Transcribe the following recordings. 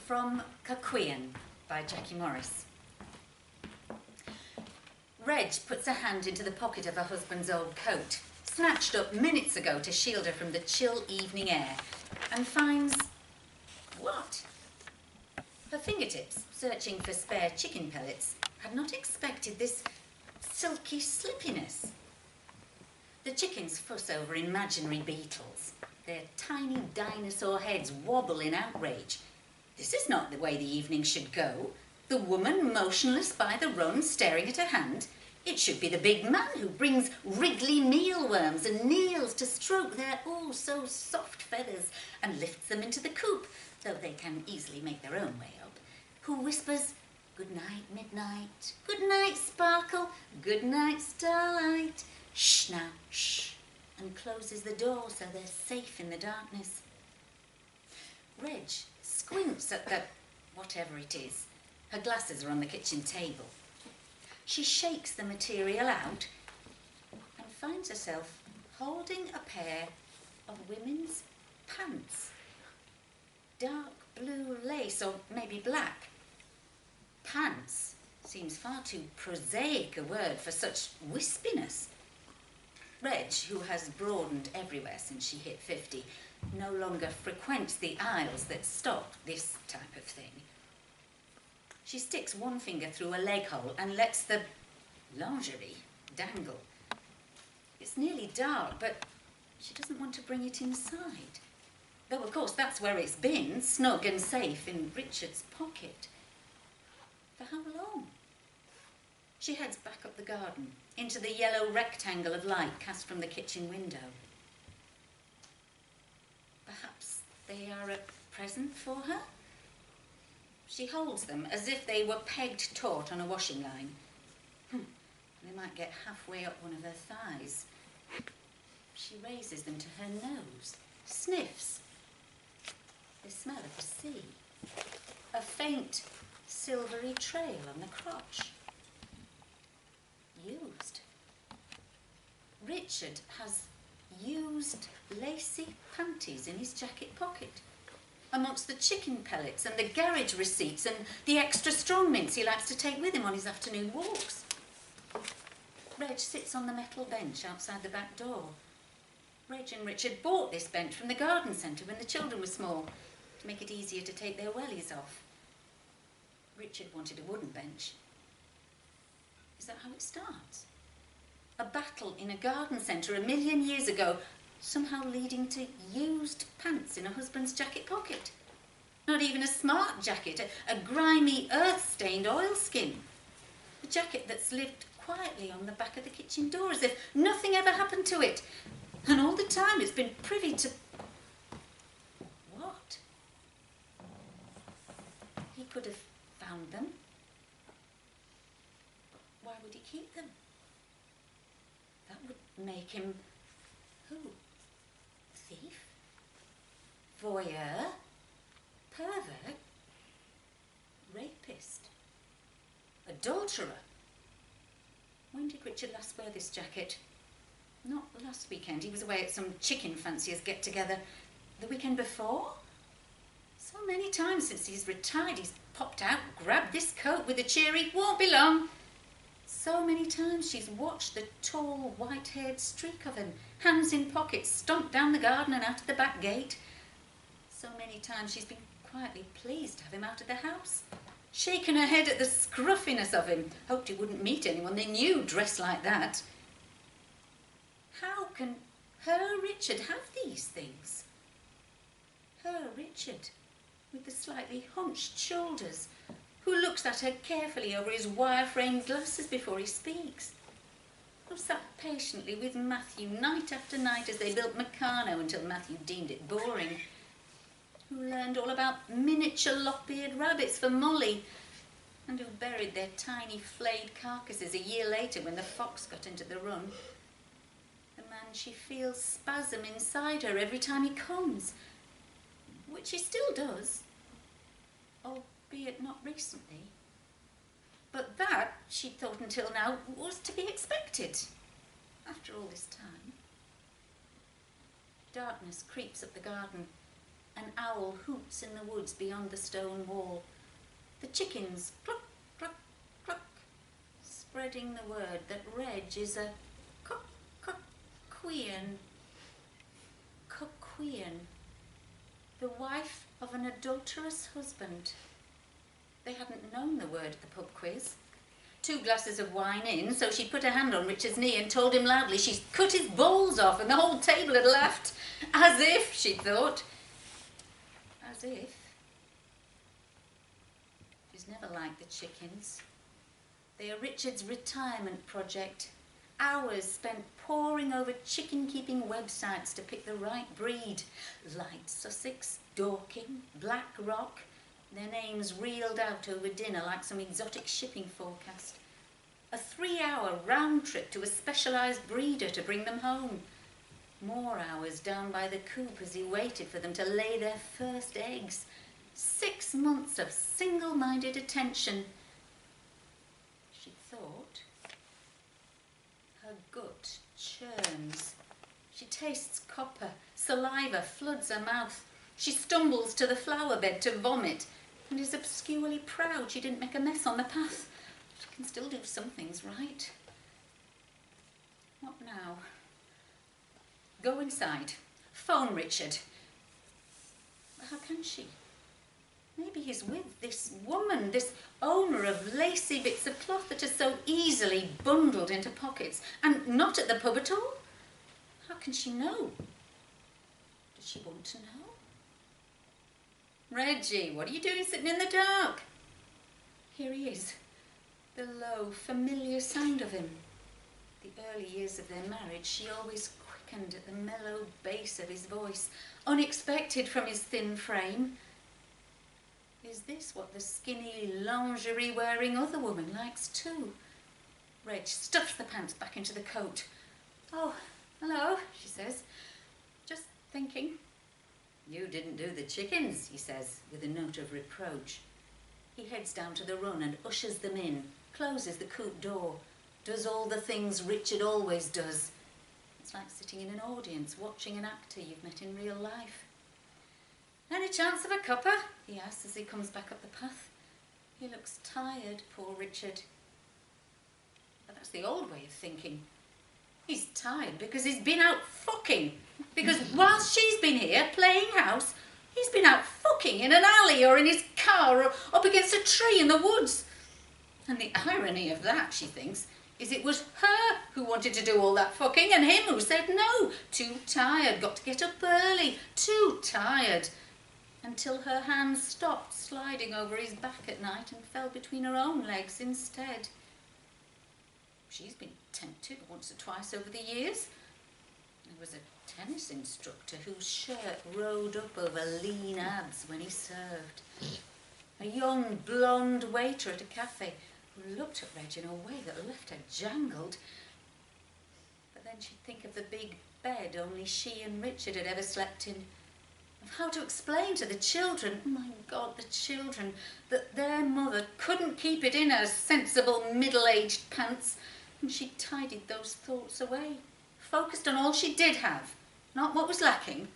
From Cuckquean by Jackie Morris. Reg puts a hand into the pocket of her husband's old coat, snatched up minutes ago to shield her from the chill evening air, and finds... what? Her fingertips, searching for spare chicken pellets, had not expected this silky slippiness. The chickens fuss over imaginary beetles. Their tiny dinosaur heads wobble in outrage. This is not the way the evening should go. The woman motionless by the run, staring at her hand. It should be the big man who brings wriggly mealworms and kneels to stroke their oh-so-soft feathers and lifts them into the coop, though they can easily make their own way up. Who whispers, "Good night, midnight. Good night, sparkle. Good night, starlight. Shh now, shh," and closes the door so they're safe in the darkness. Reg squints at the whatever it is. Her glasses are on the kitchen table. She shakes the material out and finds herself holding a pair of women's pants. Dark blue lace, or maybe black. Pants seems far too prosaic a word for such wispiness. Reg, who has broadened everywhere since she hit 50, no longer frequents the aisles that stock this type of thing. She sticks one finger through a leg hole and lets the lingerie dangle. It's nearly dark, but she doesn't want to bring it inside. Though, of course, that's where it's been, snug and safe in Richard's pocket. For how long? She heads back up the garden, into the yellow rectangle of light cast from the kitchen window. Perhaps they are a present for her? She holds them as if they were pegged taut on a washing line. They might get halfway up one of her thighs. She raises them to her nose, sniffs. They smell of the sea. A faint, silvery trail on the crotch. Used. Richard has used Lacey panties in his jacket pocket, amongst the chicken pellets and the garage receipts and the extra strong mints he likes to take with him on his afternoon walks. Reg sits on the metal bench outside the back door. Reg and Richard bought this bench from the garden centre when the children were small, to make it easier to take their wellies off. Richard wanted a wooden bench. Is that how it starts? A battle in a garden centre 1,000,000 years ago, somehow leading to used pants in a husband's jacket pocket. Not even a smart jacket, a grimy, earth-stained oilskin. A jacket that's lived quietly on the back of the kitchen door, as if nothing ever happened to it. And all the time it's been privy to... what? He could have found them. Why would he keep them? That would make him... who? Thief? Voyeur? Pervert? Rapist? Adulterer? When did Richard last wear this jacket? Not last weekend. He was away at some chicken fanciers get-together. The weekend before? So many times since he's retired, he's popped out, grabbed this coat with a cheery, "Won't be long." So many times she's watched the tall, white-haired streak of him, hands in pockets, stomped down the garden and out of the back gate. So many times she's been quietly pleased to have him out of the house, shaken her head at the scruffiness of him, hoped he wouldn't meet anyone they knew dressed like that. How can her Richard have these things? Her Richard, with the slightly hunched shoulders, who looks at her carefully over his wire-framed glasses before he speaks, who sat patiently with Matthew night after night as they built Meccano until Matthew deemed it boring, who learned all about miniature lop-eared rabbits for Molly, and who buried their tiny flayed carcasses a year later when the fox got into the run. The man she feels spasm inside her every time he comes, which he still does, albeit not recently. But that, she thought until now, was to be expected after all this time. Darkness creeps up the garden, An owl hoots in the woods beyond the stone wall. The chickens cluck, cluck, cluck, spreading the word that Reg is a Cuckquean. Cuckquean, the wife of an adulterous husband. They hadn't known the word at the pub quiz. 2 glasses of wine in, so she put her hand on Richard's knee and told him loudly she'd cut his balls off, and the whole table had laughed. As if, she'd thought. As if. She's never liked the chickens. They are Richard's retirement project. Hours spent poring over chicken-keeping websites to pick the right breed. Light Sussex, Dorking, Black Rock. Their names reeled out over dinner like some exotic shipping forecast. A 3-hour round trip to a specialised breeder to bring them home. More hours down by the coop as he waited for them to lay their first eggs. 6 months of single-minded attention. She thought. Her gut churns. She tastes copper. Saliva floods her mouth. She stumbles to the flower bed to vomit and is obscurely proud she didn't make a mess on the path. She can still do some things right. What now? Go inside. Phone Richard. How can she? Maybe he's with this woman, this owner of lacy bits of cloth that are so easily bundled into pockets, and not at the pub at all. How can she know? Does she want to know? Reggie, what are you doing sitting in the dark? Here he is, the low, familiar sound of him. The early years of their marriage, she always quickened at the mellow bass of his voice, unexpected from his thin frame. Is this what the skinny, lingerie-wearing other woman likes too? Reg stuffs the pants back into the coat. Oh, hello, she says. Just thinking. You didn't do the chickens, he says, with a note of reproach. He heads down to the run and ushers them in, closes the coop door, does all the things Richard always does. It's like sitting in an audience, watching an actor you've met in real life. Any chance of a cuppa? He asks as he comes back up the path. He looks tired, poor Richard. But that's the old way of thinking. He's tired because he's been out fucking. Because whilst she's been here playing house, he's been out fucking in an alley or in his car or up against a tree in the woods. And the irony of that, she thinks, is it was her who wanted to do all that fucking and him who said no. Too tired, got to get up early, too tired. Until her hands stopped sliding over his back at night and fell between her own legs instead. She's been tempted once or twice over the years. There was a tennis instructor whose shirt rode up over lean abs when he served. A young blonde waiter at a cafe who looked at Reg in a way that left her jangled. But then she'd think of the big bed only she and Richard had ever slept in. Of how to explain to the children, oh my God, the children, that their mother couldn't keep it in her sensible middle-aged pants. And she tidied those thoughts away, focused on all she did have, not what was lacking.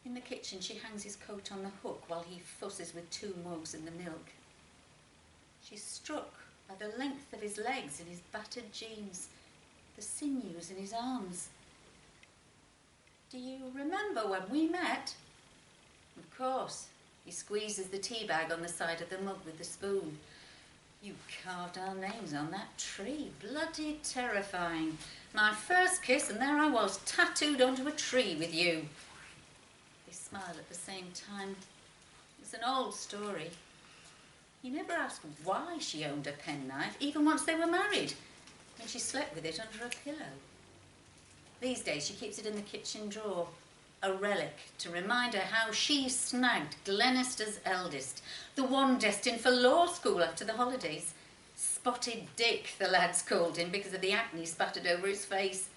In the kitchen, she hangs his coat on the hook while he fusses with 2 mugs and the milk. She's struck by the length of his legs in his battered jeans, the sinews in his arms. Do you remember when we met? Of course. He squeezes the tea bag on the side of the mug with the spoon. You carved our names on that tree. Bloody terrifying. My first kiss, and there I was, tattooed onto a tree with you. They smile at the same time. It's an old story. He never asked why she owned a penknife, even once they were married, when she slept with it under a pillow. These days she keeps it in the kitchen drawer, a relic to remind her how she snagged Glenister's eldest, the one destined for law school after the holidays. Spotted Dick, the lads called him because of the acne spattered over his face.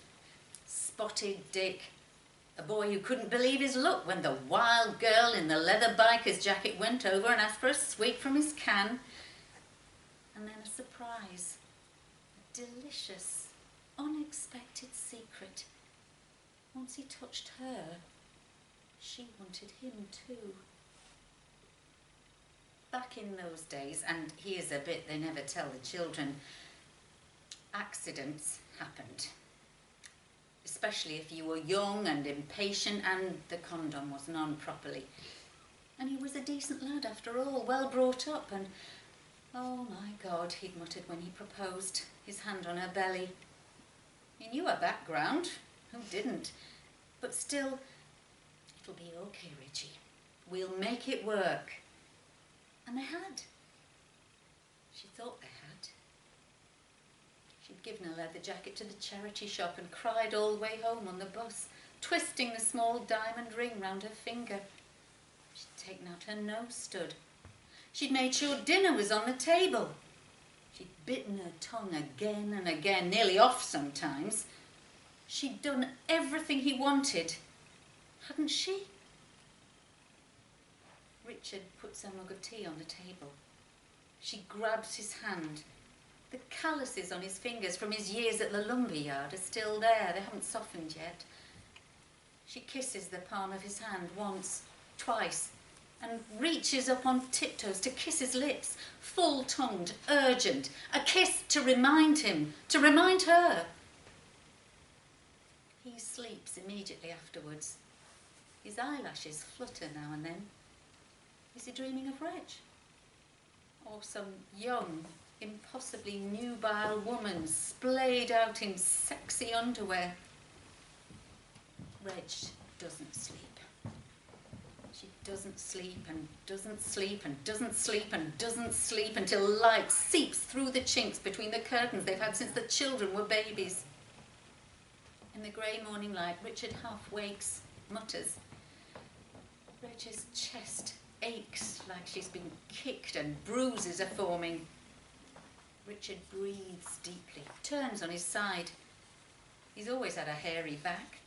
Spotted Dick, a boy who couldn't believe his luck when the wild girl in the leather biker's jacket went over and asked for a sweet from his can. And then a surprise, a delicious, unexpected secret. Once he touched her, she wanted him too. Back in those days, and here's a bit they never tell the children, accidents happened. Especially if you were young and impatient and the condom wasn't on properly. And he was a decent lad after all, well brought up, and oh my God, he'd muttered when he proposed, his hand on her belly. He knew her background, who didn't? But still, it'll be okay, Richie. We'll make it work. And they had. She thought they had. She'd given a leather jacket to the charity shop and cried all the way home on the bus, twisting the small diamond ring round her finger. She'd taken out her nose stud. She'd made sure dinner was on the table. She'd bitten her tongue again and again, nearly off sometimes. She'd done everything he wanted, hadn't she? Richard puts a mug of tea on the table. She grabs his hand. The calluses on his fingers from his years at the lumber yard are still there. They haven't softened yet. She kisses the palm of his hand once, twice, and reaches up on tiptoes to kiss his lips, full-tongued, urgent, a kiss to remind him, to remind her. He sleeps immediately afterwards. His eyelashes flutter now and then. Is he dreaming of Reg? Or some young, impossibly nubile woman splayed out in sexy underwear? Reg doesn't sleep. She doesn't sleep and doesn't sleep and doesn't sleep and doesn't sleep until light seeps through the chinks between the curtains they've had since the children were babies. In the grey morning light, Richard half wakes, mutters. Reg's chest aches like she's been kicked and bruises are forming. Richard breathes deeply, turns on his side. He's always had a hairy back.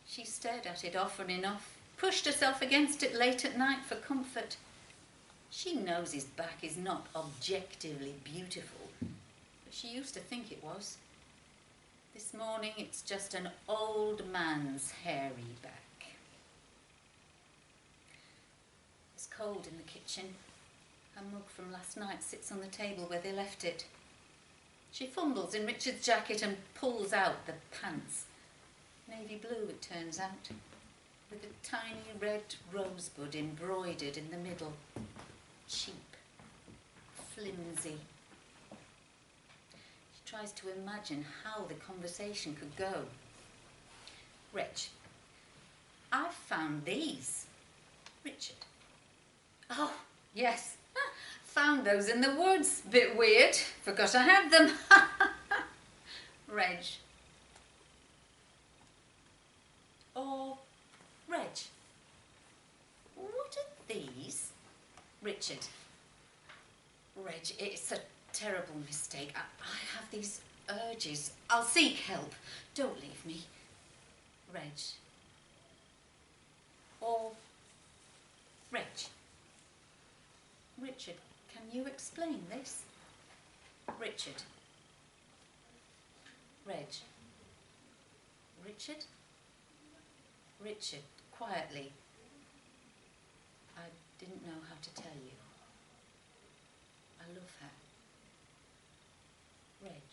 She stared at it often enough, pushed herself against it late at night for comfort. She knows his back is not objectively beautiful, but she used to think it was. This morning it's just an old man's hairy back. It's cold in the kitchen. A mug from last night sits on the table where they left it. She fumbles in Richard's jacket and pulls out the pants. Navy blue, it turns out, with a tiny red rosebud embroidered in the middle. Cheap, flimsy. She tries to imagine how the conversation could go. Reg, I found these. Richard. Oh, yes. Found those in the woods. Bit weird. Forgot I had them. Reg. Or Reg. What are these? Richard. Reg, it's a terrible mistake. I have these urges. I'll seek help. Don't leave me. Reg. Or Reg. Richard, can you explain this? Richard. Reg. Richard? Richard, quietly. I didn't know how to tell you. I love her. Reg.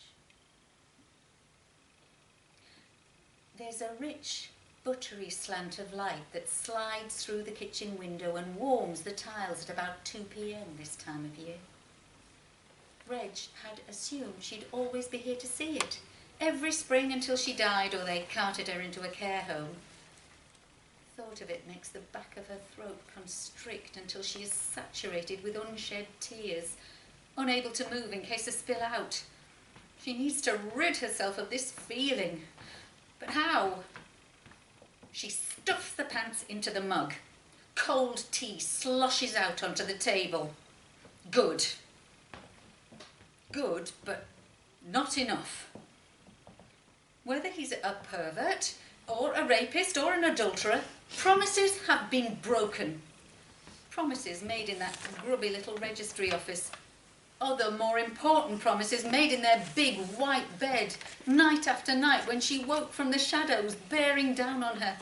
There's a rich, buttery slant of light that slides through the kitchen window and warms the tiles at about 2 p.m. this time of year. Reg had assumed she'd always be here to see it, every spring until she died or they carted her into a care home. The thought of it makes the back of her throat constrict until she is saturated with unshed tears, unable to move in case of spill out. She needs to rid herself of this feeling. But how? She stuffs the pants into the mug. Cold tea sloshes out onto the table. Good. Good, but not enough. Whether he's a pervert, or a rapist, or an adulterer, promises have been broken. Promises made in that grubby little registry office. Other more important promises made in their big white bed, night after night, when she woke from the shadows bearing down on her.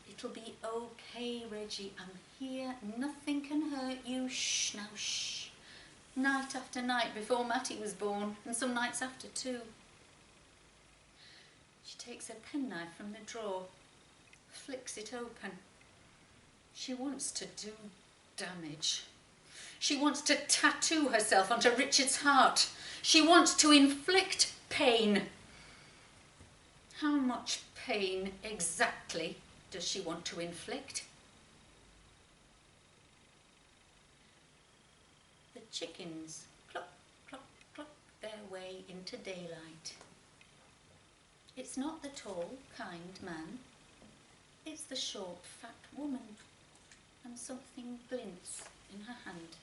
It It'll be okay, Reggie. I'm here. Nothing can hurt you. Shh, now shh. Night after night before Matty was born, and some nights after too. She takes her penknife from the drawer, flicks it open. She wants to do damage. She wants to tattoo herself onto Richard's heart. She wants to inflict pain. How much pain exactly does she want to inflict? The chickens cluck, cluck, cluck their way into daylight. It's not the tall, kind man. It's the short, fat woman, and something glints in her hand.